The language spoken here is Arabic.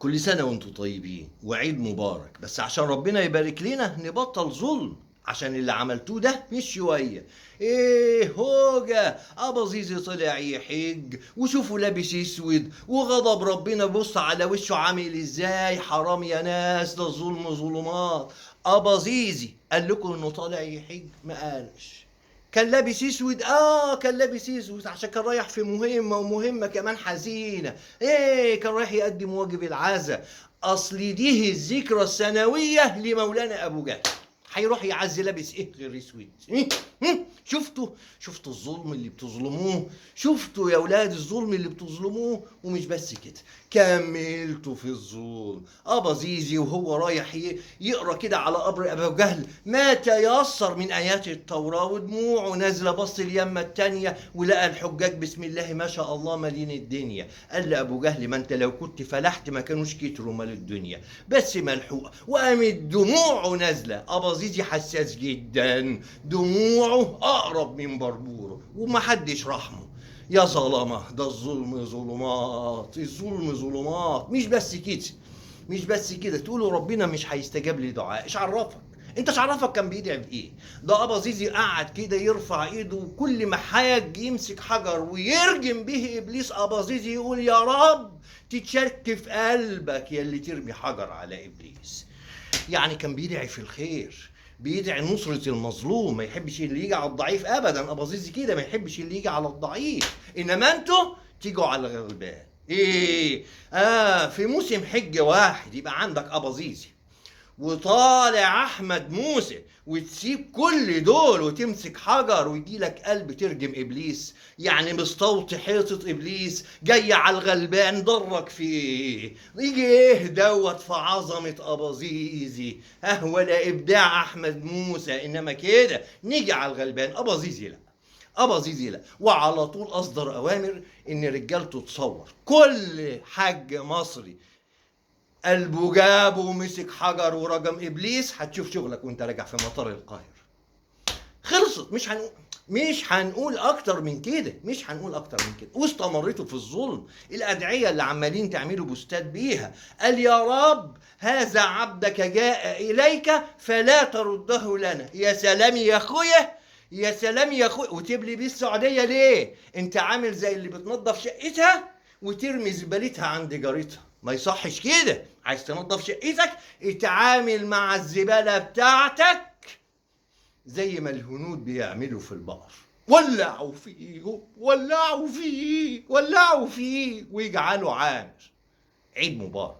كل سنة وانتم طيبين وعيد مبارك. بس عشان ربنا يبارك لنا نبطل ظلم، عشان اللي عملتوه ده مش شوية. ايه هوجة ابا زيزي طلع يحج وشوفوا لابس اسود وغضب ربنا بص على وشه عامل ازاي. حرام يا ناس، ده الظلم ظلمات. ابا زيزي قال لكم انه طالع يحج؟ ما قالش. كان لابس اسود، كان لابس اسود عشان كان رايح في مهمه، ومهمه كمان حزينه. ايه، كان رايح يقدم واجب العزاء. اصل دي الذكرى السنويه لمولانا ابو جهل. هيروح يعزي لابس ايه غير اسود؟ شفتوا الظلم اللي بتظلموه؟ شفتوا يا ولاد الظلم اللي بتظلموه؟ ومش بس كده، كملتوا في الظلم. ابا زيزي وهو رايح يقرا كده على قبر ابو جهل ما تيسر من ايات التوراه، ودموعه نازله، بص اليمه التانيه ولقى الحجاج بسم الله ما شاء الله مالين الدنيا. قال لابو جهل ما انت لو كنت فلحت ما كانوش كتروا مال الدنيا، بس ملحوقه. وقامت دموعه نازله. ابا زيزي حساس جدا، دموعه اقرب من بربوره ومحدش رحمه. يا ظلمه، ده الظلم ظلمات، الظلم ظلمات. مش بس كده تقولوا ربنا مش هيستجاب لي دعاء. ايش عرفك؟ انت ايش عرفك كان بيدعي بايه؟ ده ابا زيزي قعد كده يرفع ايده، وكل ما حاج يمسك حجر ويرجم به ابليس ابا زيزي يقول يا رب تتشك في قلبك يا اللي ترمي حجر على ابليس. يعني كان بيدعي في الخير، بيدعي نصرة المظلوم، ما يحبش اللي يجي على الضعيف ابدا. ابو زيزي كده ما يحبش اللي يجي على الضعيف، انما انتوا تيجوا على الغلبان. ايه، في موسم حج واحد يبقى عندك ابو زيزي وطالع احمد موسى، وتسيب كل دول وتمسك حجر ويجي لك قلب ترجم ابليس؟ يعني مستوطي حيطه ابليس جاي على الغلبان ضرك في ايه؟ يجي ايه دوت في عظمه اباظيزي؟ ولا ابداع احمد موسى، انما كده نيجي على الغلبان. اباظيزي لا، اباظيزي لا. وعلى طول اصدر اوامر ان رجالته تصور. كل حج مصري قلبه جاب ومسك حجر ورجم ابليس هتشوف شغلك وانت راجع في مطار القاهره. خلصت. مش هنقول اكتر من كده، مش هنقول اكتر من كده. واستمرتوا في الظلم. الادعيه اللي عمالين تعملوا بوستات بيها، قال يا رب هذا عبدك جاء اليك فلا ترده لنا. يا سلام يا اخويا، يا سلام يا اخويا. وتبلي بيه السعوديه ليه؟ انت عامل زي اللي بتنظف شقتها وترمي زبالتها عند جارتها. ما يصحش كده. عايز تنظف شقتك اتعامل مع الزباله بتاعتك زي ما الهنود بيعملوا في البقر. ولعوا فيه ولعوا فيه ولعوا فيه ويجعلوا عامر. عيد مبارك.